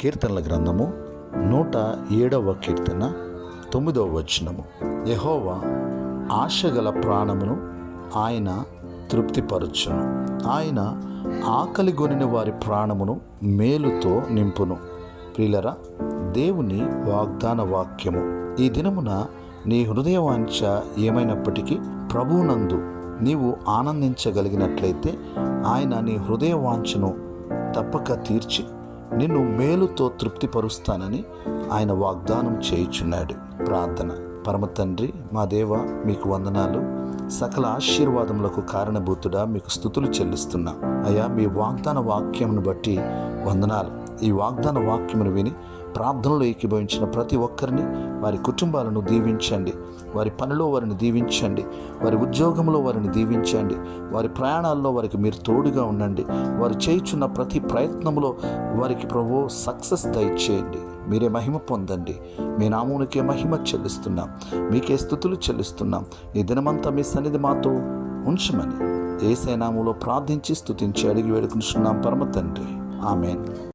కీర్తనల గ్రంథము 107వ కీర్తన 9వ వచనము. యెహోవా ఆశగల ప్రాణమును ఆయన తృప్తిపరచును. ఆయన ఆకలిగొనిన వారి ప్రాణమును మేలుతో నింపును. ప్రియులరా, దేవుని వాగ్దాన వాక్యము. ఈ దినమున నీ హృదయవాంఛ ఏమైనప్పటికీ ప్రభువునందు నీవు ఆనందించగలిగినట్లయితే ఆయన నీ హృదయవాంఛను తప్పక తీర్చి నిన్ను మేలుతో తృప్తిపరుస్తానని ఆయన వాగ్దానం చేయుచున్నాడు. ప్రార్థన. పరమ తండ్రి, మా దేవ, మీకు వందనాలు. సకల ఆశీర్వాదములకు కారణభూతుడా మీకు స్తుతులు చెల్లిస్తున్నా. అయ్యా, మీ వాగ్దాన వాక్యమును బట్టి వందనాలు. ఈ వాగ్దాన వాక్యమును విని ప్రార్థనలో ఏకీభవించిన ప్రతి ఒక్కరిని, వారి కుటుంబాలను దీవించండి. వారి పనిలో వారిని దీవించండి. వారి ఉద్యోగంలో వారిని దీవించండి. వారి ప్రయాణాల్లో వారికి మీరు తోడుగా ఉండండి. వారు చేయుచున్న ప్రతి ప్రయత్నంలో వారికి ప్రభువో సక్సెస్ దయచేయండి. మీరే మహిమ పొందండి. మీ నామమునికే మహిమ చెల్లిస్తున్నాం. మీకే స్తుతులు చెల్లిస్తున్నాం. ఈ దినమంతా మీ సన్నిధి మాతో ఉంచమని యేసయ్య నామములో ప్రార్థించి స్తుతించి అడిగి వేడుకుంటున్నాం పరమ తండ్రి. ఆమేన్.